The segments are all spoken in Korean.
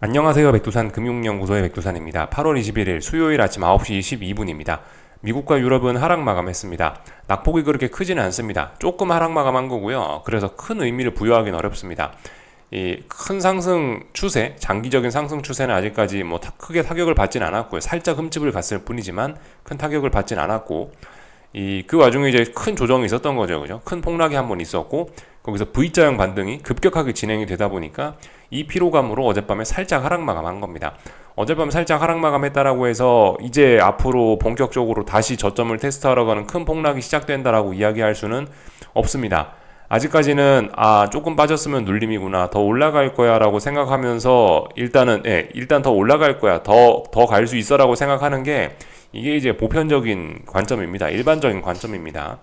안녕하세요. 백두산 금융연구소의 백두산입니다. 8월 21일 수요일 아침 9시 12분입니다. 미국과 유럽은 하락 마감했습니다. 낙폭이 그렇게 크지는 않습니다. 조금 하락 마감한 거고요. 그래서 큰 의미를 부여하기는 어렵습니다. 이 큰 상승 추세, 장기적인 상승 추세는 아직까지 크게 타격을 받진 않았고요. 살짝 흠집을 갔을 뿐이지만 큰 타격을 받진 않았고, 그 와중에 이제 큰 조정이 있었던 거죠. 그죠? 큰 폭락이 한번 있었고, 거기서 V자형 반등이 급격하게 진행이 되다 보니까 이 피로감으로 어젯밤에 살짝 하락 마감한 겁니다. 어젯밤 살짝 하락 마감했다라고 해서 이제 앞으로 본격적으로 다시 저점을 테스트하러 가는 큰 폭락이 시작된다라고 이야기할 수는 없습니다. 아직까지는 조금 빠졌으면 눌림이구나, 더 올라갈 거야라고 생각하면서 일단 더 올라갈 거야, 더 갈 수 있어라고 생각하는 게 이게 이제 보편적인 관점입니다. 일반적인 관점입니다.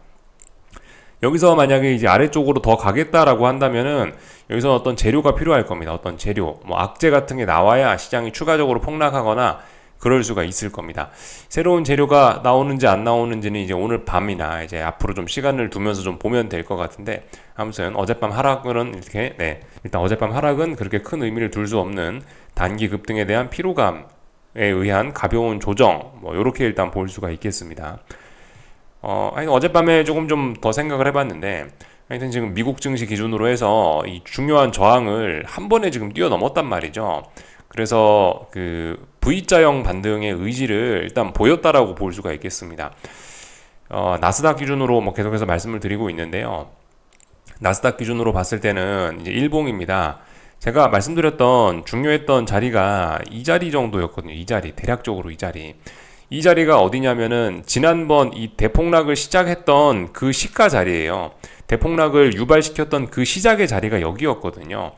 여기서 만약에 이제 아래쪽으로 더 가겠다라고 한다면은 여기서 어떤 재료가 필요할 겁니다. 어떤 재료, 악재 같은 게 나와야 시장이 추가적으로 폭락하거나 그럴 수가 있을 겁니다. 새로운 재료가 나오는지 안 나오는지는 이제 오늘 밤이나 이제 앞으로 좀 시간을 두면서 좀 보면 될 것 같은데, 아무튼 어젯밤 하락은 일단 어젯밤 하락은 그렇게 큰 의미를 둘 수 없는 단기 급등에 대한 피로감에 의한 가벼운 조정, 요렇게 일단 볼 수가 있겠습니다. 어젯밤에 조금 좀 더 생각을 해봤는데, 하여튼 지금 미국 증시 기준으로 해서 이 중요한 저항을 한 번에 지금 뛰어넘었단 말이죠. 그래서 그 V자형 반등의 의지를 일단 보였다라고 볼 수가 있겠습니다. 나스닥 기준으로 계속해서 말씀을 드리고 있는데요. 나스닥 기준으로 봤을 때는 이제 일봉입니다. 제가 말씀드렸던 중요했던 자리가 이 자리 정도였거든요. 이 자리, 대략적으로 이 자리. 이 자리가 어디냐면은 지난번 이 대폭락을 시작했던 그 시가 자리예요. 대폭락을 유발시켰던 그 시작의 자리가 여기였거든요.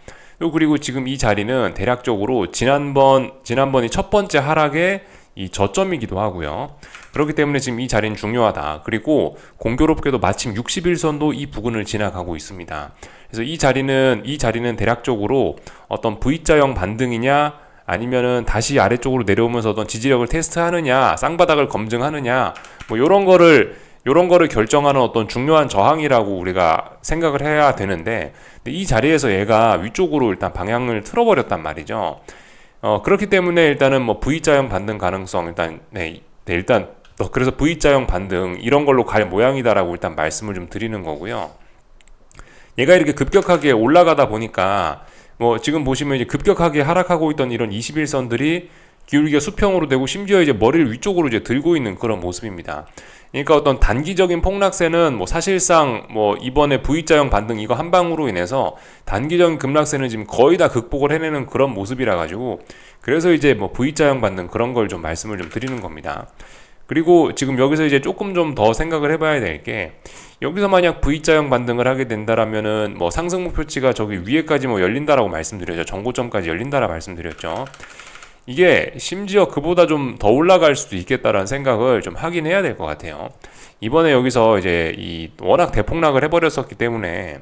그리고 지금 이 자리는 대략적으로 지난번이 첫 번째 하락의 이 저점이기도 하고요. 그렇기 때문에 지금 이 자리는 중요하다. 그리고 공교롭게도 마침 60일선도 이 부근을 지나가고 있습니다. 그래서 이 자리는 대략적으로 어떤 V자형 반등이냐, 아니면은 다시 아래쪽으로 내려오면서 어떤 지지력을 테스트하느냐, 쌍바닥을 검증하느냐, 요런 거를 결정하는 어떤 중요한 저항이라고 우리가 생각을 해야 되는데, 근데 이 자리에서 얘가 위쪽으로 일단 방향을 틀어버렸단 말이죠. 그렇기 때문에 일단은 V자형 반등 가능성, 그래서 V자형 반등 이런 걸로 갈 모양이다라고 일단 말씀을 좀 드리는 거고요. 얘가 이렇게 급격하게 올라가다 보니까 지금 보시면 이제 급격하게 하락하고 있던 이런 21선들이 기울기가 수평으로 되고 심지어 이제 머리를 위쪽으로 이제 들고 있는 그런 모습입니다. 그러니까 어떤 단기적인 폭락세는 사실상 이번에 V자형 반등 이거 한 방으로 인해서 단기적인 급락세는 지금 거의 다 극복을 해내는 그런 모습이라 가지고, 그래서 이제 V자형 반등 그런 걸 좀 말씀을 좀 드리는 겁니다. 그리고 지금 여기서 이제 조금 좀 더 생각을 해봐야 될 게, 여기서 만약 V자형 반등을 하게 된다라면은 상승 목표치가 저기 위에까지 열린다라고 말씀드렸죠. 정고점까지 열린다라 말씀드렸죠. 이게 심지어 그보다 좀 더 올라갈 수도 있겠다라는 생각을 좀 하긴 해야 될 것 같아요. 이번에 여기서 이제 워낙 대폭락을 해버렸었기 때문에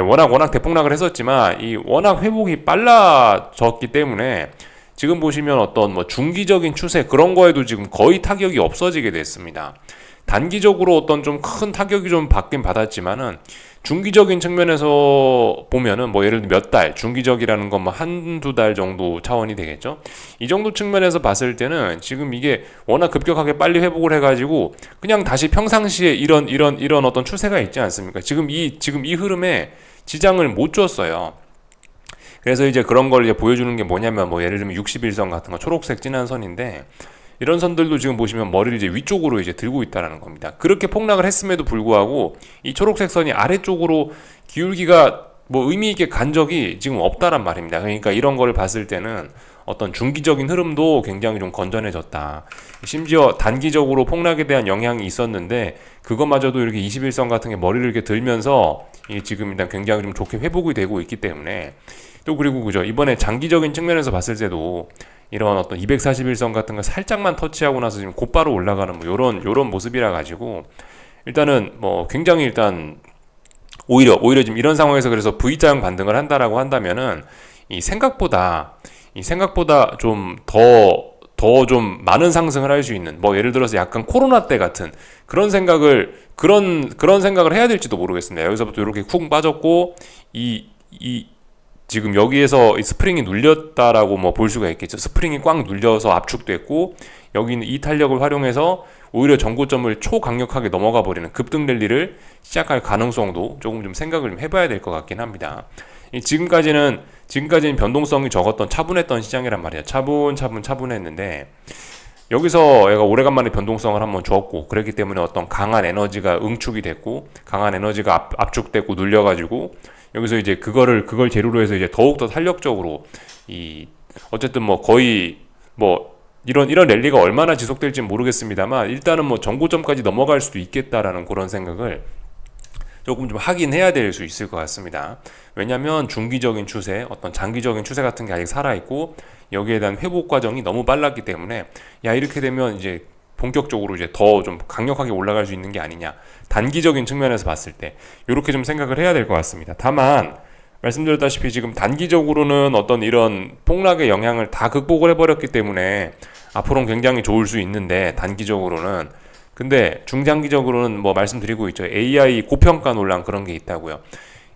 워낙 대폭락을 했었지만 워낙 회복이 빨라졌기 때문에 지금 보시면 어떤 중기적인 추세 그런 거에도 지금 거의 타격이 없어지게 됐습니다. 단기적으로 어떤 좀 큰 타격이 좀 받긴 받았지만은 중기적인 측면에서 보면은 예를 들어 몇 달, 중기적이라는 건 한두 달 정도 차원이 되겠죠. 이 정도 측면에서 봤을 때는 지금 이게 워낙 급격하게 빨리 회복을 해가지고 그냥 다시 평상시에 이런 어떤 추세가 있지 않습니까? 지금 이 흐름에 지장을 못 줬어요. 그래서 이제 그런 걸 이제 보여주는 게 뭐냐면 예를 들면 61선 같은 거 초록색 진한 선인데, 이런 선들도 지금 보시면 머리를 이제 위쪽으로 이제 들고 있다라는 겁니다. 그렇게 폭락을 했음에도 불구하고 이 초록색 선이 아래쪽으로 기울기가 의미 있게 간 적이 지금 없다란 말입니다. 그러니까 이런 거를 봤을 때는 어떤 중기적인 흐름도 굉장히 좀 건전해졌다. 심지어 단기적으로 폭락에 대한 영향이 있었는데 그것마저도 이렇게 21선 같은 게 머리를 이렇게 들면서 이게 지금 일단 굉장히 좀 좋게 회복이 되고 있기 때문에, 또 그리고 그죠, 이번에 장기적인 측면에서 봤을 때도 이런 어떤 241선 같은 거 살짝만 터치하고 나서 지금 곧바로 올라가는 요런 모습이라 가지고, 일단은 굉장히 일단 오히려 지금 이런 상황에서 그래서 V자형 반등을 한다라고 한다면은 생각보다 좀 더 좀 많은 상승을 할 수 있는, 예를 들어서 약간 코로나 때 같은 그런 생각을 해야 될지도 모르겠습니다. 여기서부터 이렇게 쿵 빠졌고 이 지금 여기에서 이 스프링이 눌렸다라고 뭐 볼 수가 있겠죠. 스프링이 꽉 눌려서 압축됐고 여기는 이 탄력을 활용해서 오히려 전고점을 초강력하게 넘어가 버리는 급등 랠리를 시작할 가능성도 조금 좀 생각을 좀 해봐야 될 것 같긴 합니다. 지금까지는 변동성이 적었던 차분했던 시장이란 말이에요. 차분했는데 여기서 얘가 오래간만에 변동성을 한번 줬고 그랬기 때문에 어떤 강한 에너지가 응축이 됐고 강한 에너지가 압축됐고 눌려가지고 여기서 이제 그걸 재료로 해서 이제 더욱더 탄력적으로 어쨌든 뭐 거의 뭐 이런 랠리가 얼마나 지속될지는 모르겠습니다만 일단은 뭐 전고점까지 넘어갈 수도 있겠다라는 그런 생각을 조금 좀 하긴 해야 될 수 있을 것 같습니다. 왜냐하면 중기적인 추세, 어떤 장기적인 추세 같은 게 아직 살아있고 여기에 대한 회복 과정이 너무 빨랐기 때문에 이렇게 되면 이제 본격적으로 이제 더 좀 강력하게 올라갈 수 있는 게 아니냐. 단기적인 측면에서 봤을 때 이렇게 좀 생각을 해야 될 것 같습니다. 다만 말씀드렸다시피 지금 단기적으로는 어떤 이런 폭락의 영향을 다 극복을 해버렸기 때문에 앞으로는 굉장히 좋을 수 있는데 단기적으로는 근데 중장기적으로는 뭐 말씀드리고 있죠. AI 고평가 논란 그런 게 있다고요.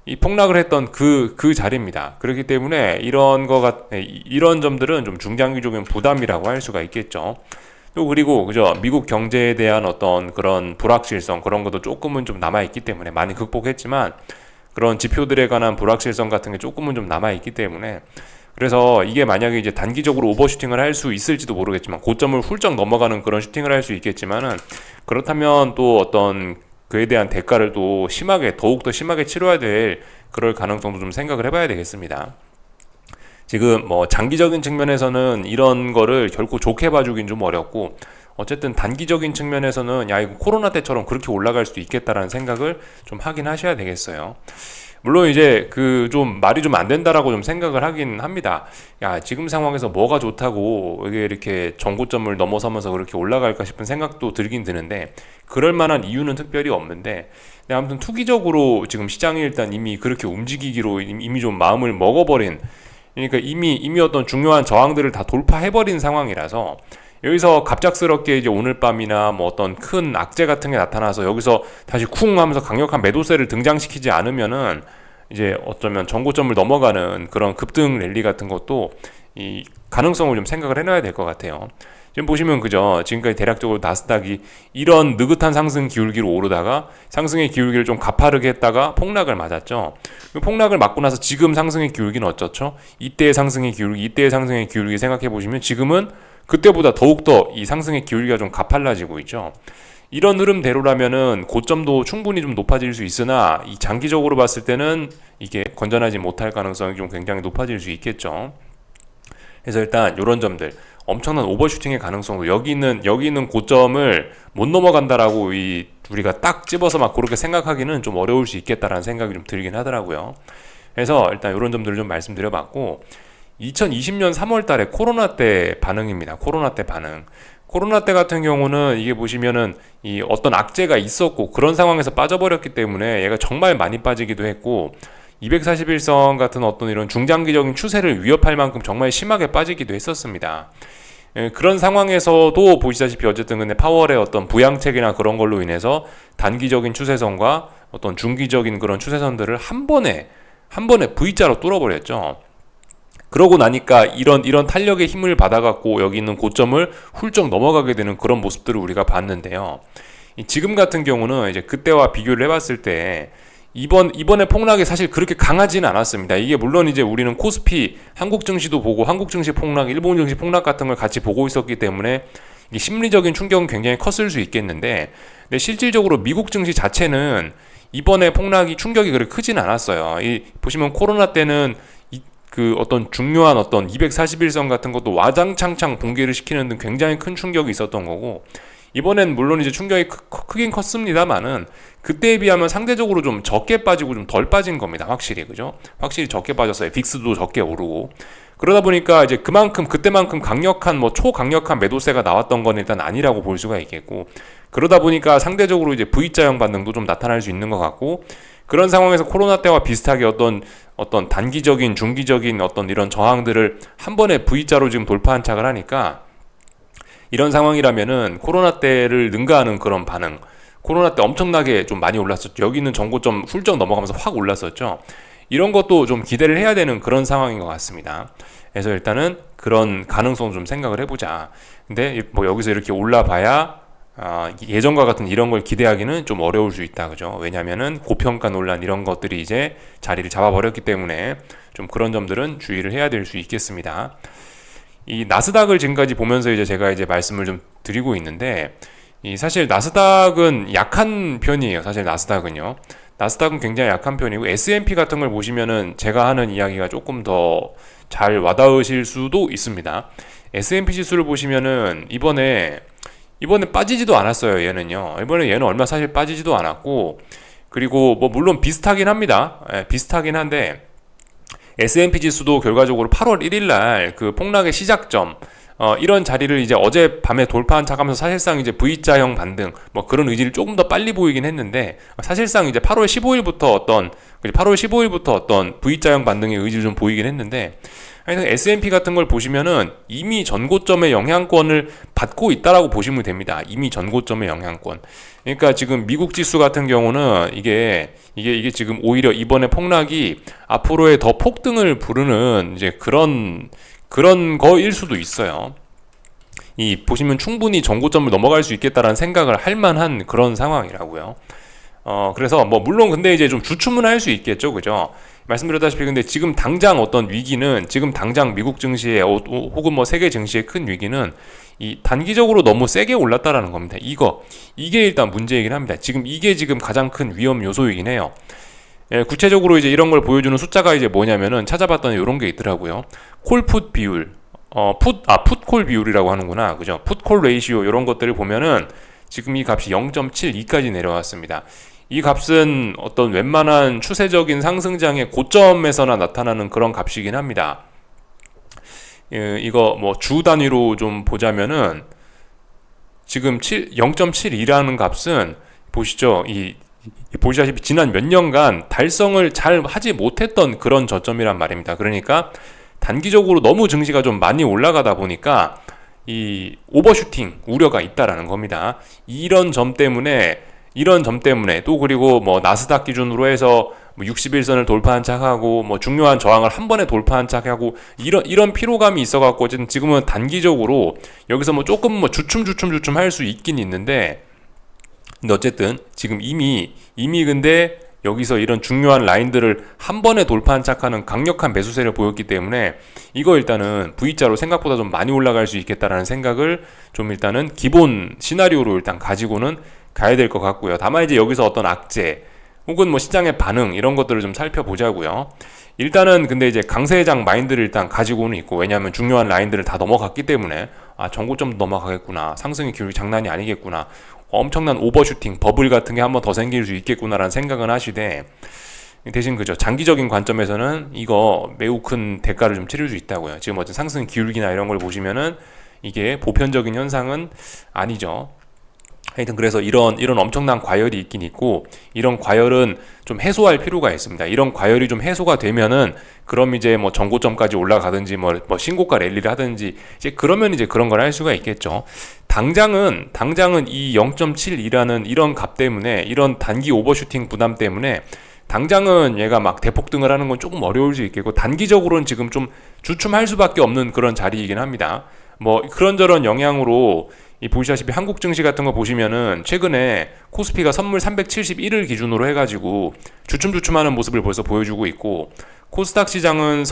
이 폭락을 했던 그 자리입니다. 그렇기 때문에 이런 점들은 좀 중장기적인 부담이라고 할 수가 있겠죠. 또 그리고 그죠 미국 경제에 대한 어떤 그런 불확실성 그런 것도 조금은 좀 남아 있기 때문에 많이 극복했지만 그런 지표들에 관한 불확실성 같은 게 조금은 좀 남아 있기 때문에 그래서 이게 만약에 이제 단기적으로 오버슈팅을 할 수 있을지도 모르겠지만 고점을 훌쩍 넘어가는 그런 슈팅을 할 수 있겠지만은 그렇다면 또 어떤 그에 대한 대가를 또 더욱더 심하게 치러야 될 그럴 가능성도 좀 생각을 해봐야 되겠습니다. 지금 뭐 장기적인 측면에서는 이런 거를 결코 좋게 봐주긴 좀 어렵고 어쨌든 단기적인 측면에서는 이거 코로나 때처럼 그렇게 올라갈 수도 있겠다라는 생각을 좀 하긴 하셔야 되겠어요. 물론 이제 좀 말이 좀 안 된다라고 좀 생각을 하긴 합니다. 지금 상황에서 뭐가 좋다고 이게 이렇게 전고점을 넘어서면서 그렇게 올라갈까 싶은 생각도 들긴 드는데 그럴 만한 이유는 특별히 없는데 아무튼 투기적으로 지금 시장이 일단 이미 그렇게 움직이기로 이미 좀 마음을 먹어버린 그러니까 이미 어떤 중요한 저항들을 다 돌파해버린 상황이라서 여기서 갑작스럽게 이제 오늘 밤이나 뭐 어떤 큰 악재 같은 게 나타나서 여기서 다시 쿵 하면서 강력한 매도세를 등장시키지 않으면은 이제 어쩌면 전고점을 넘어가는 그런 급등 랠리 같은 것도 이 가능성을 좀 생각을 해놔야 될 것 같아요. 지금 보시면 그죠. 지금까지 대략적으로 나스닥이 이런 느긋한 상승 기울기로 오르다가 상승의 기울기를 좀 가파르게 했다가 폭락을 맞았죠. 그 폭락을 맞고 나서 지금 상승의 기울기는 어쩌죠? 이때의 상승의 기울기 생각해 보시면 지금은 그때보다 더욱더 이 상승의 기울기가 좀 가팔라지고 있죠. 이런 흐름대로라면은 고점도 충분히 좀 높아질 수 있으나 이 장기적으로 봤을 때는 이게 건전하지 못할 가능성이 좀 굉장히 높아질 수 있겠죠. 그래서 일단 이런 점들 엄청난 오버슈팅의 가능성도 여기 있는 고점을 못 넘어간다라고 우리가 딱 집어서 막 그렇게 생각하기는 좀 어려울 수 있겠다라는 생각이 좀 들긴 하더라고요. 그래서 일단 이런 점들을 좀 말씀드려봤고 2020년 3월 달에 코로나 때 반응입니다. 코로나 때 같은 경우는 이게 보시면은 이 어떤 악재가 있었고 그런 상황에서 빠져버렸기 때문에 얘가 정말 많이 빠지기도 했고 241선 같은 어떤 이런 중장기적인 추세를 위협할 만큼 정말 심하게 빠지기도 했었습니다. 그런 상황에서도 보시다시피 어쨌든 근데 파월의 어떤 부양책이나 그런 걸로 인해서 단기적인 추세선과 어떤 중기적인 그런 추세선들을 한 번에 V자로 뚫어버렸죠. 그러고 나니까 이런 탄력의 힘을 받아갖고 여기 있는 고점을 훌쩍 넘어가게 되는 그런 모습들을 우리가 봤는데요. 지금 같은 경우는 이제 그때와 비교를 해봤을 때 이번에 폭락이 사실 그렇게 강하지는 않았습니다. 이게 물론 이제 우리는 코스피 한국 증시도 보고 한국 증시 폭락, 일본 증시 폭락 같은 걸 같이 보고 있었기 때문에 이 심리적인 충격은 굉장히 컸을 수 있겠는데 근데 실질적으로 미국 증시 자체는 이번에 폭락이 충격이 그렇게 크지는 않았어요. 보시면 코로나 때는 그 어떤 중요한 어떤 241선 같은 것도 와장창창 붕괴를 시키는 등 굉장히 큰 충격이 있었던 거고 이번엔 물론 이제 충격이 크긴 컸습니다만은 그때에 비하면 상대적으로 좀 적게 빠지고 좀 덜 빠진 겁니다. 확실히 그죠? 확실히 적게 빠졌어요. 빅스도 적게 오르고 그러다 보니까 이제 그때만큼 강력한 초강력한 매도세가 나왔던 건 일단 아니라고 볼 수가 있겠고 그러다 보니까 상대적으로 이제 V자형 반응도 좀 나타날 수 있는 것 같고 그런 상황에서 코로나 때와 비슷하게 어떤 단기적인 중기적인 어떤 이런 저항들을 한 번에 V자로 지금 돌파한 착을 하니까 이런 상황이라면은 코로나 때를 능가하는 그런 반응 코로나 때 엄청나게 좀 많이 올랐었죠. 여기 있는 전고점 훌쩍 넘어가면서 확 올랐었죠. 이런 것도 좀 기대를 해야 되는 그런 상황인 것 같습니다. 그래서 일단은 그런 가능성 좀 생각을 해보자. 근데 뭐 여기서 이렇게 올라봐야 예전과 같은 이런 걸 기대하기는 좀 어려울 수 있다, 그죠? 왜냐면은 고평가 논란 이런 것들이 이제 자리를 잡아버렸기 때문에 좀 그런 점들은 주의를 해야 될 수 있겠습니다. 이 나스닥을 지금까지 보면서 이제 제가 이제 말씀을 좀 드리고 있는데, 이 사실 나스닥은 약한 편이에요. 사실 나스닥은요. 나스닥은 굉장히 약한 편이고 S&P 같은 걸 보시면은 제가 하는 이야기가 조금 더 잘 와닿으실 수도 있습니다. S&P 지수를 보시면은 이번에 빠지지도 않았어요. 얘는요. 이번에 얘는 얼마 사실 빠지지도 않았고, 그리고 뭐 물론 비슷하긴 합니다. 비슷하긴 한데 S&P 지수도 결과적으로 8월 1일 날 그 폭락의 시작점 이런 자리를 이제 어젯밤에 돌파한 척하면서 사실상 이제 V자형 반등 뭐 그런 의지를 조금 더 빨리 보이긴 했는데, 사실상 이제 8월 15일부터 어떤 V자형 반등의 의지를 좀 보이긴 했는데, 하여튼 S&P 같은 걸 보시면은 이미 전고점의 영향권을 받고 있다라고 보시면 됩니다. 이미 전고점의 영향권. 그러니까 지금 미국 지수 같은 경우는 이게 지금 오히려 이번에 폭락이 앞으로의 더 폭등을 부르는 이제 그런 거일 수도 있어요. 이 보시면 충분히 전고점을 넘어갈 수 있겠다라는 생각을 할 만한 그런 상황이라고요. 그래서 뭐 물론 근데 이제 좀 주춤은 할 수 있겠죠, 그죠? 말씀드렸다시피 근데 지금 당장 어떤 위기는, 지금 당장 미국 증시에 혹은 뭐 세계 증시의 큰 위기는 이 단기적으로 너무 세게 올랐다라는 겁니다. 이게 일단 문제이긴 합니다. 이게 지금 가장 큰 위험 요소이긴 해요. 구체적으로 이제 이런 걸 보여주는 숫자가 이제 뭐냐면은 찾아봤더니 이런 게 있더라고요. 콜풋 비율, 풋콜 비율이라고 하는구나, 그죠? 풋콜 레이시오 이런 것들을 보면은 지금 이 값이 0.72까지 내려왔습니다. 이 값은 어떤 웬만한 추세적인 상승장의 고점에서나 나타나는 그런 값이긴 합니다. 이거 뭐 주 단위로 좀 보자면은 지금 0.72라는 값은 보시죠. 보시다시피 지난 몇 년간 달성을 잘 하지 못했던 그런 저점이란 말입니다. 그러니까 단기적으로 너무 증시가 좀 많이 올라가다 보니까 이 오버슈팅 우려가 있다라는 겁니다. 이런 점 때문에 또 그리고 뭐 나스닥 기준으로 해서 뭐 61선을 돌파한 척하고 뭐 중요한 저항을 한 번에 돌파한 척하고 이런 피로감이 있어갖고 지금은 단기적으로 여기서 뭐 조금 뭐 주춤 할 수 있긴 있는데, 근데 어쨌든 지금 이미 근데 여기서 이런 중요한 라인들을 한 번에 돌파한 척하는 강력한 매수세를 보였기 때문에 이거 일단은 V자로 생각보다 좀 많이 올라갈 수 있겠다라는 생각을 좀 일단은 기본 시나리오로 일단 가지고는 가야 될 것 같고요. 다만 이제 여기서 어떤 악재 혹은 뭐 시장의 반응 이런 것들을 좀 살펴보자고요. 일단은 근데 이제 강세장 마인드를 일단 가지고는 있고, 왜냐하면 중요한 라인들을 다 넘어갔기 때문에 전고점도 넘어가겠구나, 상승의 기울기 장난이 아니겠구나, 엄청난 오버슈팅 버블 같은 게 한번 더 생길 수 있겠구나라는 생각은 하시되, 대신 그죠, 장기적인 관점에서는 이거 매우 큰 대가를 좀 치를 수 있다고요. 지금 어떤 상승 기울기나 이런 걸 보시면은 이게 보편적인 현상은 아니죠. 하여튼 그래서 이런 엄청난 과열이 있긴 있고, 이런 과열은 좀 해소할 필요가 있습니다. 이런 과열이 좀 해소가 되면은 그럼 이제 뭐 전고점까지 올라가든지 뭐 신고가 랠리를 하든지 이제 그러면 이제 그런 걸 할 수가 있겠죠. 당장은 이 0.72라는 이런 값 때문에, 이런 단기 오버슈팅 부담 때문에 당장은 얘가 막 대폭등을 하는 건 조금 어려울 수 있겠고, 단기적으로는 지금 좀 주춤할 수밖에 없는 그런 자리이긴 합니다. 뭐 그런저런 영향으로 보시다시피 한국 증시 같은 거 보시면은 최근에 코스피가 선물 371을 기준으로 해가지고 주춤하는 모습을 벌써 보여주고 있고, 코스닥 시장은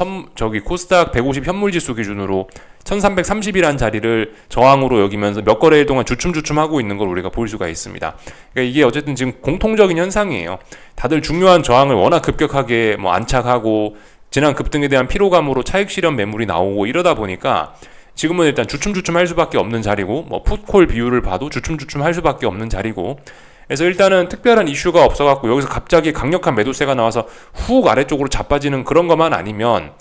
코스닥 150 현물지수 기준으로 1330이라는 자리를 저항으로 여기면서 몇 거래일 동안 주춤하고 있는 걸 우리가 볼 수가 있습니다. 그러니까 이게 어쨌든 지금 공통적인 현상이에요. 다들 중요한 저항을 워낙 급격하게 뭐 안착하고 지난 급등에 대한 피로감으로 차익 실현 매물이 나오고 이러다 보니까 지금은 일단 주춤 할 수밖에 없는 자리고, 뭐 풋콜 비율을 봐도 주춤 할 수밖에 없는 자리고, 그래서 일단은 특별한 이슈가 없어갖고 여기서 갑자기 강력한 매도세가 나와서 훅 아래쪽으로 자빠지는 그런 것만 아니면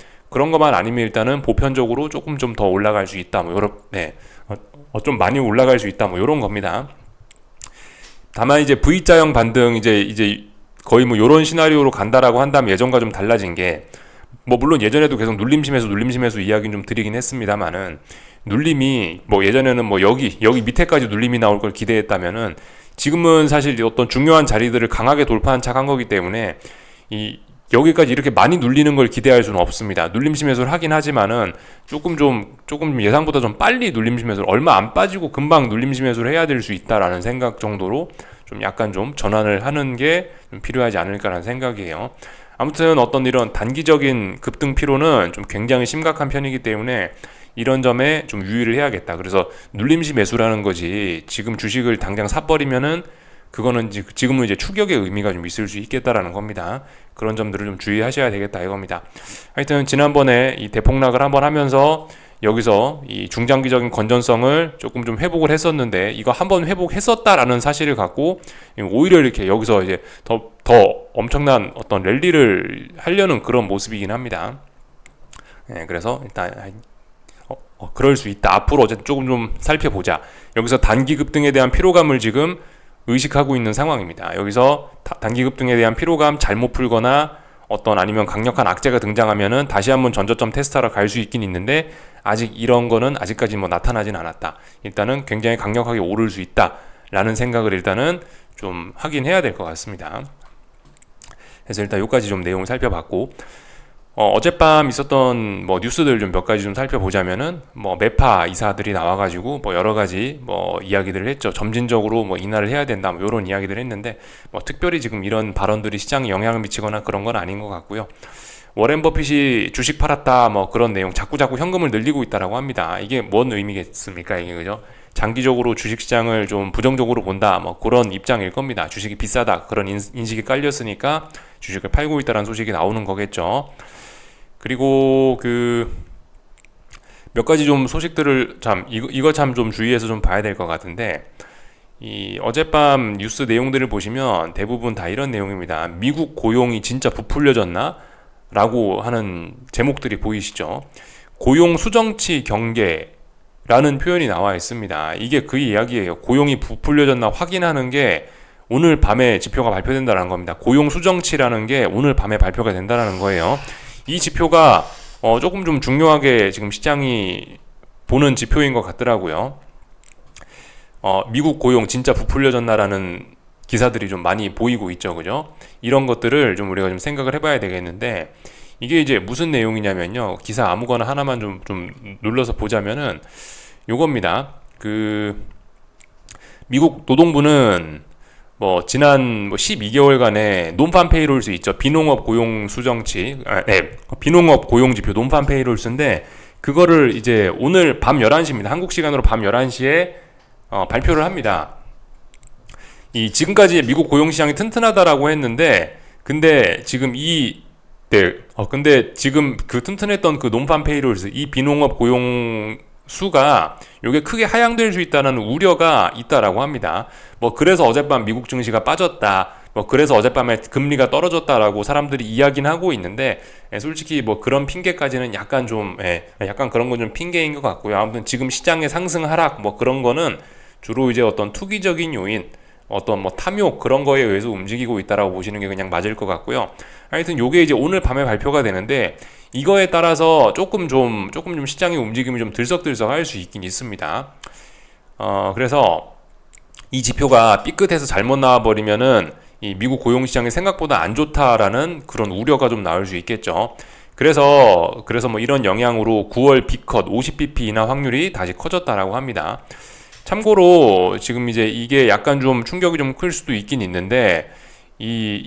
일단은 보편적으로 조금 좀 더 올라갈 수 있다, 뭐 좀 많이 올라갈 수 있다, 뭐 요런 겁니다. 다만 이제 V자형 반등 이제 거의 뭐 요런 시나리오로 간다라고 한다면 예전과 좀 달라진 게, 뭐 물론 예전에도 계속 눌림심에서 이야기는 좀 드리긴 했습니다만은, 눌림이 뭐 예전에는 뭐 여기 밑에까지 눌림이 나올 걸 기대했다면은 지금은 사실 어떤 중요한 자리들을 강하게 돌파한 척한 거기 때문에 여기까지 이렇게 많이 눌리는 걸 기대할 수는 없습니다. 눌림시 매수를 하긴 하지만은 조금 예상보다 좀 빨리 눌림시 매수를, 얼마 안 빠지고 금방 눌림시 매수를 해야 될 수 있다라는 생각 정도로 좀 약간 좀 전환을 하는 게 좀 필요하지 않을까라는 생각이에요. 아무튼 어떤 이런 단기적인 급등 피로는 좀 굉장히 심각한 편이기 때문에 이런 점에 좀 유의를 해야겠다. 그래서 눌림시 매수라는 거지, 지금 주식을 당장 사버리면은 그거는 지금은 이제 추격의 의미가 좀 있을 수 있겠다라는 겁니다. 그런 점들을 좀 주의하셔야 되겠다 이겁니다. 하여튼 지난번에 이 대폭락을 한번 하면서 여기서 이 중장기적인 건전성을 조금 좀 회복을 했었는데, 이거 한번 회복했었다라는 사실을 갖고 오히려 이렇게 여기서 이제 더 엄청난 어떤 랠리를 하려는 그런 모습이긴 합니다. 네, 그래서 일단 그럴 수 있다. 앞으로 어쨌든 조금 좀 살펴보자. 여기서 단기 급등에 대한 피로감을 지금 의식하고 있는 상황입니다. 여기서 단기 급등에 대한 피로감 잘못 풀거나 아니면 강력한 악재가 등장하면은 다시 한번 전저점 테스트하러 갈 수 있긴 있는데, 아직 이런 거는 아직까지 뭐 나타나진 않았다. 일단은 굉장히 강력하게 오를 수 있다라는 생각을 일단은 좀 확인해야 될 것 같습니다. 그래서 일단 여기까지 좀 내용을 살펴봤고, 어젯밤 있었던 뭐 뉴스들 좀 몇 가지 좀 살펴보자면은, 뭐 매파 이사들이 나와가지고 뭐 여러 가지 뭐 이야기들을 했죠. 점진적으로 뭐 인하를 해야 된다, 뭐 이런 이야기들을 했는데, 뭐 특별히 지금 이런 발언들이 시장에 영향을 미치거나 그런 건 아닌 것 같고요. 워렌 버핏이 주식 팔았다, 뭐 그런 내용, 자꾸 현금을 늘리고 있다라고 합니다. 이게 뭔 의미겠습니까, 이게, 그죠? 장기적으로 주식시장을 좀 부정적으로 본다, 뭐 그런 입장일 겁니다. 주식이 비싸다, 그런 인식이 깔렸으니까 주식을 팔고 있다라는 소식이 나오는 거겠죠. 그리고 몇 가지 좀 소식들을 이거 참 좀 주의해서 좀 봐야 될 것 같은데, 이 어젯밤 뉴스 내용들을 보시면 대부분 다 이런 내용입니다. 미국 고용이 진짜 부풀려졌나? 라고 하는 제목들이 보이시죠? 고용 수정치 경계라는 표현이 나와 있습니다. 이게 그 이야기예요. 고용이 부풀려졌나 확인하는 게 오늘 밤에 지표가 발표된다는 겁니다. 고용 수정치라는 게 오늘 밤에 발표가 된다는 거예요. 이 지표가 조금 좀 중요하게 지금 시장이 보는 지표인 것 같더라고요. 미국 고용 진짜 부풀려졌나라는 기사들이 좀 많이 보이고 있죠, 그죠? 이런 것들을 좀 우리가 좀 생각을 해봐야 되겠는데, 이게 이제 무슨 내용이냐면요. 기사 아무거나 하나만 좀 눌러서 보자면은 요겁니다. 미국 노동부는 뭐 지난 12개월간의 논판 페이롤수 있죠. 비농업 고용 수정치, 비농업 고용 지표 논판 페이롤수인데, 그거를 이제 오늘 밤 11시입니다. 한국 시간으로 밤 11시에 발표를 합니다. 지금까지 미국 고용 시장이 튼튼하다라고 했는데, 근데 지금 근데 지금 튼튼했던 그 논판 페이롤스, 이 비농업 고용 수가 요게 크게 하향될 수 있다는 우려가 있다라고 합니다. 뭐 그래서 어젯밤 미국 증시가 빠졌다, 뭐 그래서 어젯밤에 금리가 떨어졌다라고 사람들이 이야기는 하고 있는데, 솔직히 뭐 그런 핑계까지는 약간 그런 건 좀 핑계인 것 같고요. 아무튼 지금 시장의 상승 하락 뭐 그런 거는 주로 이제 어떤 투기적인 요인, 어떤 뭐 탐욕 그런 거에 의해서 움직이고 있다라고 보시는 게 그냥 맞을 것 같고요. 하여튼 요게 이제 오늘 밤에 발표가 되는데, 이거에 따라서 조금 좀 시장의 움직임이 좀 들썩들썩 할 수 있긴 있습니다. 그래서 이 지표가 삐끗해서 잘못 나와버리면은 이 미국 고용시장이 생각보다 안 좋다라는 그런 우려가 좀 나올 수 있겠죠. 그래서 뭐 이런 영향으로 9월 B컷 50bp 인하 확률이 다시 커졌다라고 합니다. 참고로 지금 이제 이게 약간 좀 충격이 좀 클 수도 있긴 있는데,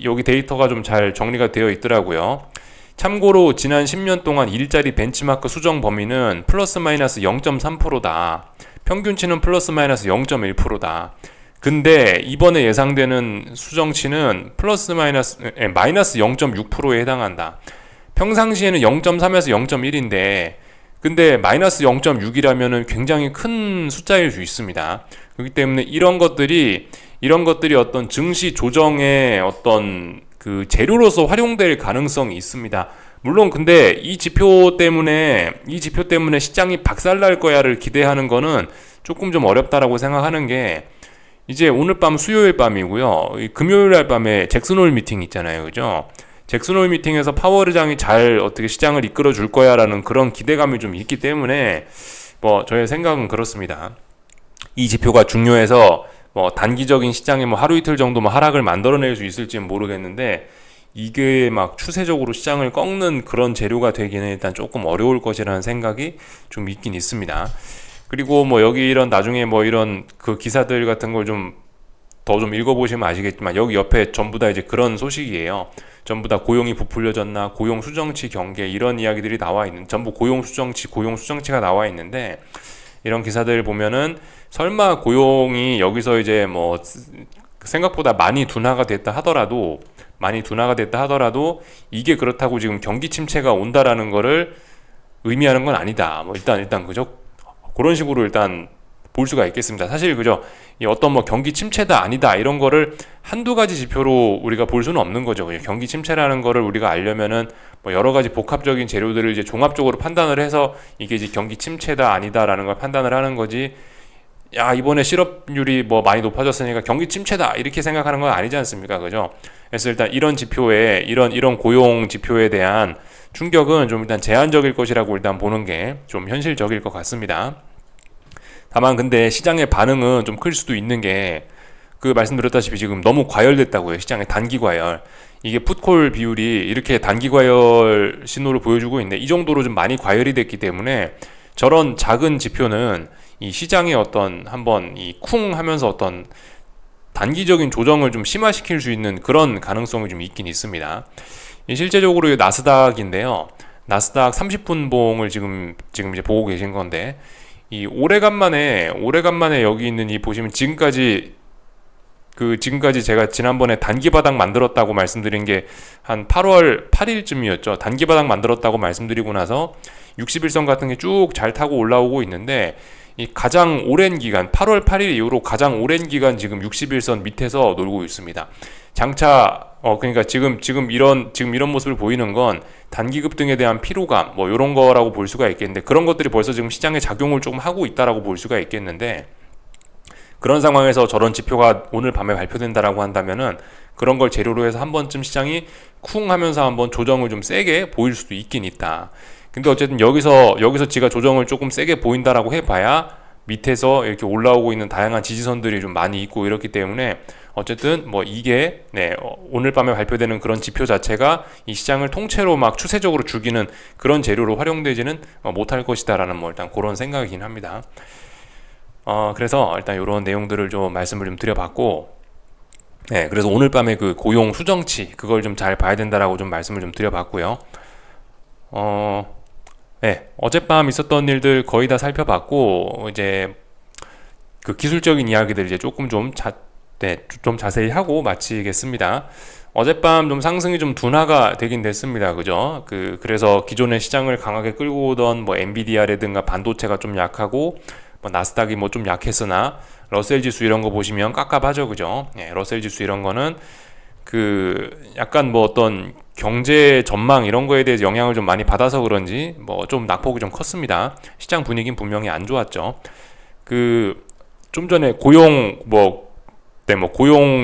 여기 데이터가 좀 잘 정리가 되어 있더라고요. 참고로 지난 10년 동안 일자리 벤치마크 수정 범위는 플러스 마이너스 0.3%다. 평균치는 플러스 마이너스 0.1%다. 근데 이번에 예상되는 수정치는 마이너스 0.6%에 해당한다. 평상시에는 0.3에서 0.1인데 근데 마이너스 0.6이라면은 굉장히 큰 숫자일 수 있습니다. 그렇기 때문에 이런 것들이 어떤 증시 조정의 어떤 그 재료로서 활용될 가능성이 있습니다. 물론 근데 이 지표 때문에 시장이 박살날 거야를 기대하는 거는 조금 좀 어렵다라고 생각하는 게, 이제 오늘 밤 수요일 밤이고요. 금요일 날 밤에 잭슨홀 미팅 있잖아요. 그죠? 잭슨홀 미팅에서 파월 의장이 잘 어떻게 시장을 이끌어 줄 거야라는 그런 기대감이 좀 있기 때문에, 뭐 저의 생각은 그렇습니다. 이 지표가 중요해서 뭐 단기적인 시장에 뭐 하루 이틀 정도 뭐 하락을 만들어낼 수 있을지는 모르겠는데, 이게 막 추세적으로 시장을 꺾는 그런 재료가 되기는 일단 조금 어려울 것이라는 생각이 좀 있긴 있습니다. 그리고 뭐 여기 이런 나중에 뭐 이런 그 기사들 같은 걸 좀 더 좀 읽어보시면 아시겠지만 여기 옆에 전부 다 이제 그런 소식이에요. 전부 다 고용이 부풀려졌나, 고용 수정치 경계 이런 이야기들이 나와 있는, 전부 고용 수정치가 나와 있는데, 이런 기사들 보면은 설마 고용이 여기서 이제 뭐 생각보다 많이 둔화가 됐다 하더라도 이게 그렇다고 지금 경기 침체가 온다라는 거를 의미하는 건 아니다. 뭐 일단 그죠? 그런 식으로 일단 볼 수가 있겠습니다. 사실 그죠? 이 어떤 뭐 경기 침체다 아니다 이런 거를 한두 가지 지표로 우리가 볼 수는 없는 거죠. 그죠? 경기 침체라는 거를 우리가 알려면은 뭐 여러 가지 복합적인 재료들을 이제 종합적으로 판단을 해서 이게 이제 경기 침체다 아니다라는 걸 판단을 하는 거지. 야, 이번에 실업률이 뭐 많이 높아졌으니까 경기 침체다 이렇게 생각하는 건 아니지 않습니까? 그죠? 그래서 일단 이런 지표에 이런 고용 지표에 대한 충격은 좀 일단 제한적일 것이라고 일단 보는 게 좀 현실적일 것 같습니다. 다만 근데 시장의 반응은 좀 클 수도 있는 게, 그 말씀드렸다시피 지금 너무 과열됐다고요. 시장의 단기 과열. 이게 풋콜 비율이 이렇게 단기 과열 신호를 보여주고 있는데, 이 정도로 좀 많이 과열이 됐기 때문에 저런 작은 지표는 이 시장의 어떤 한번 이 쿵 하면서 어떤 단기적인 조정을 좀 심화시킬 수 있는 그런 가능성이 좀 있긴 있습니다. 실제적으로 나스닥인데요. 나스닥 30분 봉을 지금 이제 보고 계신 건데, 이 오래간만에 여기 있는 이 보시면 지금까지 제가 지난번에 단기 바닥 만들었다고 말씀드린 게 한 8월 8일쯤이었죠. 단기 바닥 만들었다고 말씀드리고 나서 61선 같은 게 쭉 잘 타고 올라오고 있는데, 이 가장 오랜 기간 8월 8일 이후로 가장 오랜 기간 지금 61선 밑에서 놀고 있습니다. 장차 그러니까 지금 이런 모습을 보이는 건 단기급 등에 대한 피로감 뭐 이런 거라고 볼 수가 있겠는데, 그런 것들이 벌써 지금 시장에 작용을 조금 하고 있다라고 볼 수가 있겠는데, 그런 상황에서 저런 지표가 오늘 밤에 발표된다라고 한다면은 그런 걸 재료로 해서 한 번쯤 시장이 쿵 하면서 한번 조정을 좀 세게 보일 수도 있긴 있다. 근데 어쨌든 여기서 지가 조정을 조금 세게 보인다라고 해봐야 밑에서 이렇게 올라오고 있는 다양한 지지선들이 좀 많이 있고 이렇기 때문에, 어쨌든 뭐 이게 오늘 밤에 발표되는 그런 지표 자체가 이 시장을 통째로 막 추세적으로 죽이는 그런 재료로 활용되지는 못할 것이다라는 뭐 일단 그런 생각이긴 합니다. 그래서 일단 이런 내용들을 좀 말씀을 좀 드려봤고, 그래서 오늘 밤에 그 고용 수정치 그걸 좀 잘 봐야 된다라고 좀 말씀을 좀 드려봤고요. 어젯밤 있었던 일들 거의 다 살펴봤고, 이제 그 기술적인 이야기들 이제 조금 좀 자세히 하고 마치겠습니다. 어젯밤 좀 상승이 좀 둔화가 되긴 됐습니다. 그죠? 그래서 기존의 시장을 강하게 끌고 오던 뭐 엔비디아라든가 반도체가 좀 약하고, 뭐 나스닥이 뭐 좀 약했으나 러셀 지수 이런 거 보시면 깝깝하죠. 그죠? 러셀 지수 이런 거는 약간 뭐 어떤 경제 전망 이런 거에 대해서 영향을 좀 많이 받아서 그런지 뭐 좀 낙폭이 좀 컸습니다. 시장 분위기는 분명히 안 좋았죠. 좀 전에 고용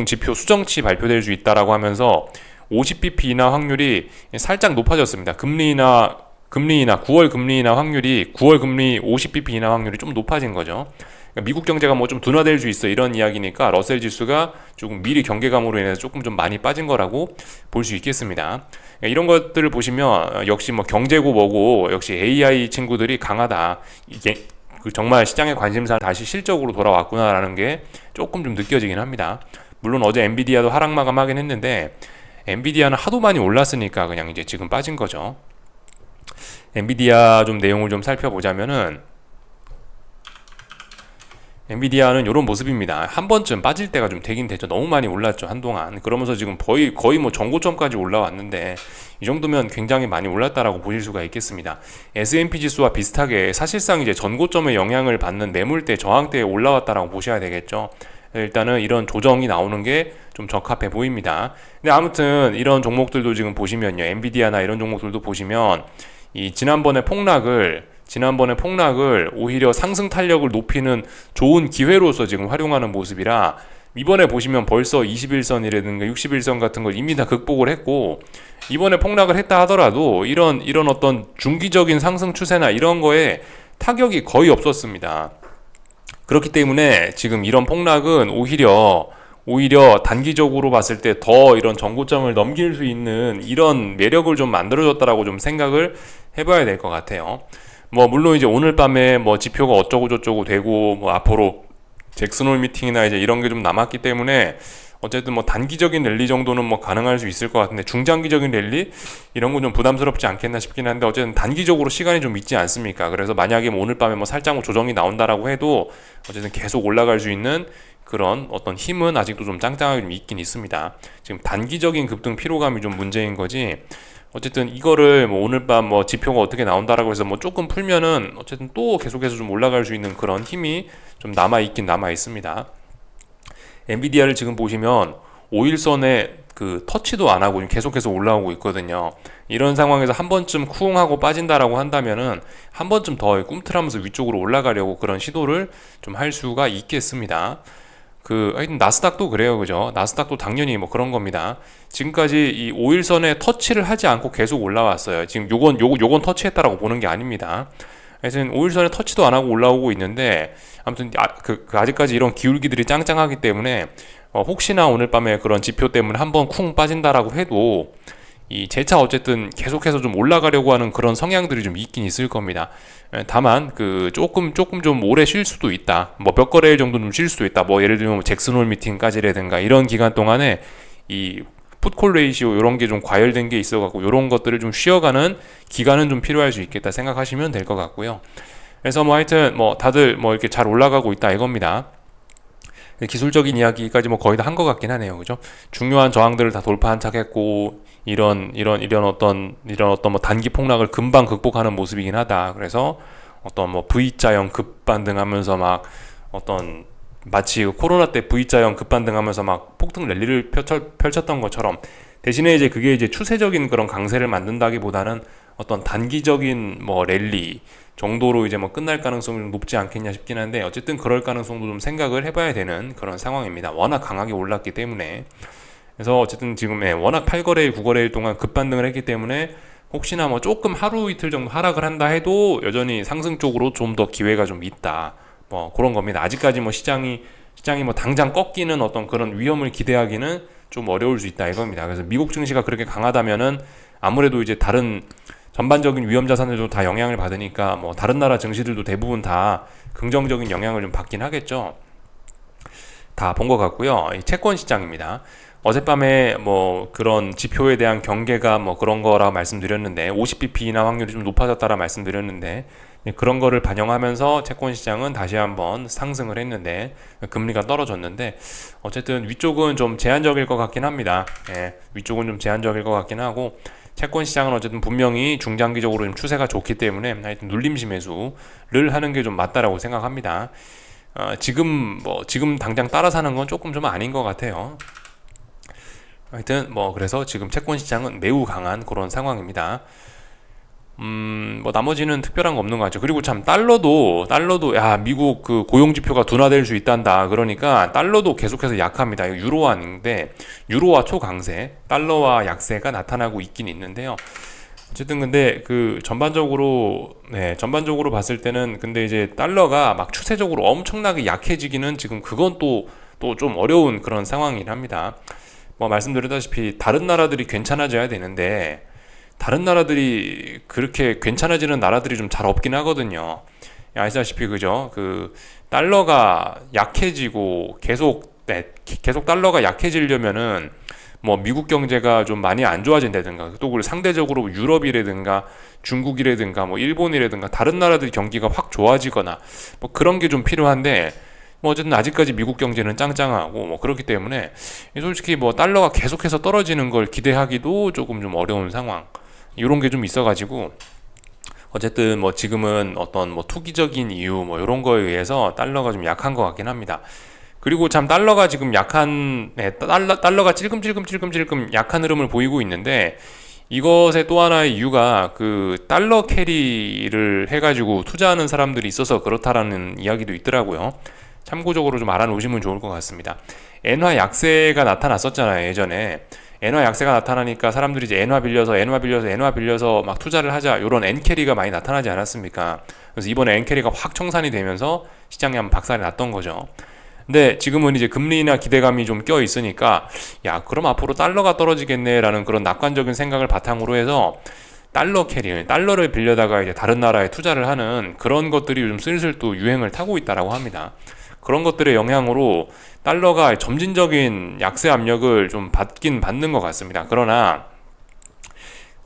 지표 수정치 발표될 수 있다라고 하면서 50bp 인하 확률이 살짝 높아졌습니다. 금리 인하 9월 금리 인하 확률이 9월 금리 50bp 인하 확률이 좀 높아진 거죠. 그러니까 미국 경제가 뭐 좀 둔화될 수 있어 이런 이야기니까 러셀 지수가 조금 미리 경계감으로 인해서 조금 좀 많이 빠진 거라고 볼 수 있겠습니다. 그러니까 이런 것들을 보시면 역시 뭐 경제고 뭐고 역시 AI 친구들이 강하다. 이게 정말 시장의 관심사가 다시 실적으로 돌아왔구나라는 게 조금 좀 느껴지긴 합니다. 물론 어제 엔비디아도 하락 마감하긴 했는데, 엔비디아는 하도 많이 올랐으니까 그냥 이제 지금 빠진 거죠. 엔비디아 좀 내용을 좀 살펴보자면은, 엔비디아는 이런 모습입니다. 한 번쯤 빠질 때가 좀 되긴 되죠. 너무 많이 올랐죠, 한동안. 그러면서 지금 거의 뭐 전고점까지 올라왔는데, 이 정도면 굉장히 많이 올랐다라고 보실 수가 있겠습니다. S&P 지수와 비슷하게 사실상 이제 전고점의 영향을 받는 매물대, 저항대에 올라왔다라고 보셔야 되겠죠. 일단은 이런 조정이 나오는 게 좀 적합해 보입니다. 근데 아무튼 이런 종목들도 지금 보시면요, 엔비디아나 이런 종목들도 보시면 이 지난번에 폭락을 오히려 상승 탄력을 높이는 좋은 기회로서 지금 활용하는 모습이라, 이번에 보시면 벌써 21선이라든가 61선 같은 걸 이미 다 극복을 했고, 이번에 폭락을 했다 하더라도 이런 어떤 중기적인 상승 추세나 이런 거에 타격이 거의 없었습니다. 그렇기 때문에 지금 이런 폭락은 오히려 오히려 단기적으로 봤을 때 더 이런 전고점을 넘길 수 있는 이런 매력을 좀 만들어줬다라고 좀 생각을 해봐야 될 것 같아요. 뭐 물론 이제 오늘 밤에 뭐 지표가 어쩌고 저쩌고 되고 뭐 앞으로 잭슨홀 미팅이나 이제 이런 게 좀 남았기 때문에 어쨌든 뭐 단기적인 랠리 정도는 뭐 가능할 수 있을 것 같은데 중장기적인 랠리 이런 건 좀 부담스럽지 않겠나 싶긴 한데 어쨌든 단기적으로 시간이 좀 있지 않습니까? 그래서 만약에 뭐 오늘 밤에 뭐 살짝 뭐 조정이 나온다라고 해도 어쨌든 계속 올라갈 수 있는 그런 어떤 힘은 아직도 좀 짱짱하게 좀 있긴 있습니다. 지금 단기적인 급등 피로감이 좀 문제인 거지. 어쨌든 이거를 뭐 오늘 밤 뭐 지표가 어떻게 나온다라고 해서 뭐 조금 풀면은 어쨌든 또 계속해서 좀 올라갈 수 있는 그런 힘이 좀 남아 있긴 남아 있습니다. 엔비디아를 지금 보시면 5일선에 그 터치도 안 하고 계속해서 올라오고 있거든요. 이런 상황에서 한 번쯤 쿵하고 빠진다라고 한다면은 한 번쯤 더 꿈틀하면서 위쪽으로 올라가려고 그런 시도를 좀 할 수가 있겠습니다. 하여튼 나스닥도 그래요, 그죠? 나스닥도 당연히 뭐 그런 겁니다. 지금까지 이 5일선에 터치를 하지 않고 계속 올라왔어요. 지금 요건 터치했다라고 보는 게 아닙니다. 하여튼 5일선에 터치도 안 하고 올라오고 있는데 아무튼 아직까지 이런 기울기들이 짱짱하기 때문에 혹시나 오늘 밤에 그런 지표 때문에 한번 쿵 빠진다라고 해도 이 재차 어쨌든 계속해서 좀 올라가려고 하는 그런 성향들이 좀 있긴 있을 겁니다. 다만 조금 좀 오래 쉴 수도 있다. 뭐 몇 거래일 정도 좀 쉴 수도 있다. 뭐 예를 들면 잭슨홀 미팅까지라든가 이런 기간 동안에 이 풋콜 레이시오 이런 게 좀 과열된 게 있어갖고 이런 것들을 좀 쉬어가는 기간은 좀 필요할 수 있겠다 생각하시면 될 것 같고요. 그래서 뭐 하여튼 뭐 다들 뭐 이렇게 잘 올라가고 있다 이겁니다. 기술적인 이야기까지 뭐 거의 다 한 것 같긴 하네요, 그죠? 중요한 저항들을 다 돌파한 척했고 이런 어떤 뭐 단기 폭락을 금방 극복하는 모습이긴 하다. 그래서 어떤 뭐 V자형 급반등하면서 막 어떤 마치 코로나 때 V자형 급반등하면서 막 폭등 랠리를 펼쳤던 것처럼 대신에 이제 그게 이제 추세적인 그런 강세를 만든다기보다는 어떤 단기적인 뭐 랠리 정도로 이제 뭐 끝날 가능성이 좀 높지 않겠냐 싶긴 한데 어쨌든 그럴 가능성도 좀 생각을 해봐야 되는 그런 상황입니다. 워낙 강하게 올랐기 때문에. 그래서 어쨌든 지금 워낙 8거래일 9거래일 동안 급반등을 했기 때문에 혹시나 뭐 조금 하루 이틀 정도 하락을 한다 해도 여전히 상승 쪽으로 좀 더 기회가 좀 있다. 뭐 그런 겁니다. 아직까지 뭐 시장이 뭐 당장 꺾이는 어떤 그런 위험을 기대하기는 좀 어려울 수 있다 이겁니다. 그래서 미국 증시가 그렇게 강하다면은 아무래도 이제 다른 전반적인 위험 자산들도 다 영향을 받으니까 뭐 다른 나라 증시들도 대부분 다 긍정적인 영향을 좀 받긴 하겠죠. 다 본 것 같고요. 이 채권 시장입니다. 어젯밤에 뭐 그런 지표에 대한 경계가 뭐 그런 거라 말씀드렸는데 50bp나 확률이 좀 높아졌다라 말씀드렸는데 그런 거를 반영하면서 채권 시장은 다시 한번 상승을 했는데 금리가 떨어졌는데 어쨌든 위쪽은 좀 제한적일 것 같긴 합니다. 위쪽은 좀 제한적일 것 같긴 하고 채권 시장은 어쨌든 분명히 중장기적으로 좀 추세가 좋기 때문에 하여튼 눌림시 매수를 하는 게 좀 맞다라고 생각합니다. 지금 당장 따라 사는 건 조금 좀 아닌 것 같아요. 하여튼 뭐 그래서 지금 채권 시장은 매우 강한 그런 상황입니다. 뭐 나머지는 특별한 거 없는 것 같죠. 그리고 참 달러도 미국 그 고용 지표가 둔화될 수 있단다. 그러니까 달러도 계속해서 약합니다. 이거 유로화인데 유로화 초강세, 달러화 약세가 나타나고 있긴 있는데요. 어쨌든 근데 전반적으로 봤을 때는 근데 이제 달러가 막 추세적으로 엄청나게 약해지기는 지금 그건 또 좀 어려운 그런 상황이긴 합니다. 뭐 말씀드렸다시피 다른 나라들이 괜찮아져야 되는데 다른 나라들이 그렇게 괜찮아지는 나라들이 좀 잘 없긴 하거든요. 아시다시피 그죠? 달러가 약해지고 계속 달러가 약해지려면은 뭐 미국 경제가 좀 많이 안 좋아진다든가 또 그리고 상대적으로 유럽이라든가 중국이라든가 뭐 일본이라든가 다른 나라들이 경기가 확 좋아지거나 뭐 그런 게 좀 필요한데 뭐 어쨌든 아직까지 미국 경제는 짱짱하고 뭐 그렇기 때문에 솔직히 뭐 달러가 계속해서 떨어지는 걸 기대하기도 조금 좀 어려운 상황 이런 게 좀 있어가지고 어쨌든 뭐 지금은 어떤 뭐 투기적인 이유 뭐 이런 거에 의해서 달러가 좀 약한 것 같긴 합니다. 그리고 참 달러가 지금 달러가 찔끔찔끔 약한 흐름을 보이고 있는데 이것의 또 하나의 이유가 달러 캐리를 해가지고 투자하는 사람들이 있어서 그렇다라는 이야기도 있더라고요. 참고적으로 좀 알아놓으시면 좋을 것 같습니다. 엔화 약세가 나타났었잖아요, 예전에. 엔화 약세가 나타나니까 사람들이 이제 엔화 빌려서 막 투자를 하자 이런 엔캐리가 많이 나타나지 않았습니까? 그래서 이번에 엔캐리가 확 청산이 되면서 시장이 한번 박살이 났던 거죠. 근데 지금은 이제 금리나 기대감이 좀 껴 있으니까 야, 그럼 앞으로 달러가 떨어지겠네라는 그런 낙관적인 생각을 바탕으로 해서 달러 캐리, 달러를 빌려다가 이제 다른 나라에 투자를 하는 그런 것들이 요즘 슬슬 또 유행을 타고 있다라고 합니다. 그런 것들의 영향으로 달러가 점진적인 약세 압력을 좀 받긴 받는 것 같습니다. 그러나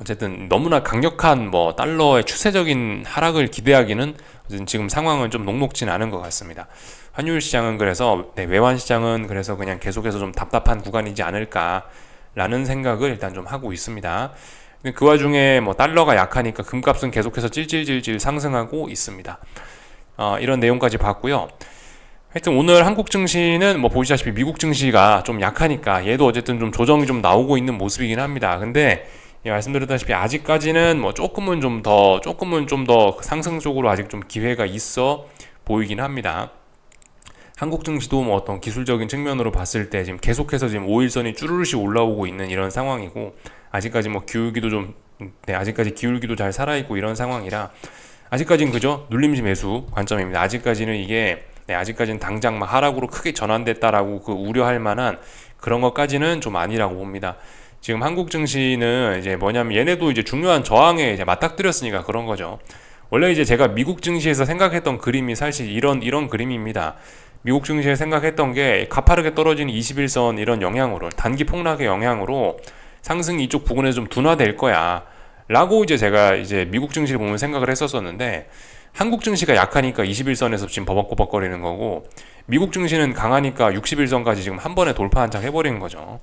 어쨌든 너무나 강력한 뭐 달러의 추세적인 하락을 기대하기는 어쨌든 지금 상황은 좀 녹록진 않은 것 같습니다. 환율 시장은 그래서 외환 시장은 그래서 그냥 계속해서 좀 답답한 구간이지 않을까라는 생각을 일단 좀 하고 있습니다. 그 와중에 뭐 달러가 약하니까 금값은 계속해서 찔찔찔찔 상승하고 있습니다. 이런 내용까지 봤고요. 하여튼 오늘 한국 증시는 뭐 보시다시피 미국 증시가 좀 약하니까 얘도 어쨌든 좀 조정이 좀 나오고 있는 모습이긴 합니다. 근데 말씀드렸다시피 아직까지는 뭐 조금은 좀 더 상승 쪽으로 아직 좀 기회가 있어 보이긴 합니다. 한국 증시도 뭐 어떤 기술적인 측면으로 봤을 때 지금 계속해서 지금 5일선이 쭈르르시 올라오고 있는 이런 상황이고 아직까지 뭐 기울기도 좀 아직까지 기울기도 잘 살아있고 이런 상황이라 아직까지는 그죠? 눌림시 매수 관점입니다. 아직까지는 이게 아직까지는 당장 막 하락으로 크게 전환됐다라고 그 우려할 만한 그런 것까지는 좀 아니라고 봅니다. 지금 한국 증시는 이제 뭐냐면 얘네도 이제 중요한 저항에 이제 맞닥뜨렸으니까 그런 거죠. 원래 이제 제가 미국 증시에서 생각했던 그림이 사실 이런 그림입니다. 미국 증시에 생각했던 게 가파르게 떨어지는 21선 이런 영향으로 단기 폭락의 영향으로 상승이 이쪽 부근에서 좀 둔화될 거야 라고 이제 제가 이제 미국 증시를 보면 생각을 했었었는데 한국 증시가 약하니까 21선에서 지금 버벅버벅거리는 거고 미국 증시는 강하니까 61선까지 지금 한 번에 돌파 한창 해버리는 거죠.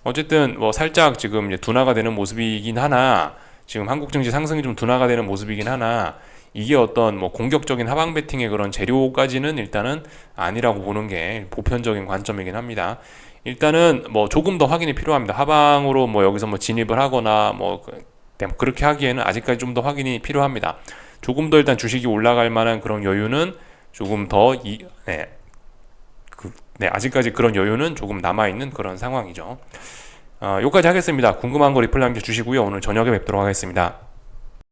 어쨌든 뭐 살짝 지금 이제 둔화가 되는 모습이긴 하나 지금 한국 증시 상승이 좀 둔화가 되는 모습이긴 하나 이게 어떤 뭐 공격적인 하방 베팅의 그런 재료까지는 일단은 아니라고 보는 게 보편적인 관점이긴 합니다. 일단은 뭐 조금 더 확인이 필요합니다. 하방으로 뭐 여기서 뭐 진입을 하거나 뭐 그렇게 하기에는 아직까지 좀 더 확인이 필요합니다. 조금 더 일단 주식이 올라갈 만한 그런 여유는 조금 더 아직까지 그런 여유는 조금 남아있는 그런 상황이죠. 여기까지 하겠습니다. 궁금한 거 리플 남겨주시고요. 오늘 저녁에 뵙도록 하겠습니다.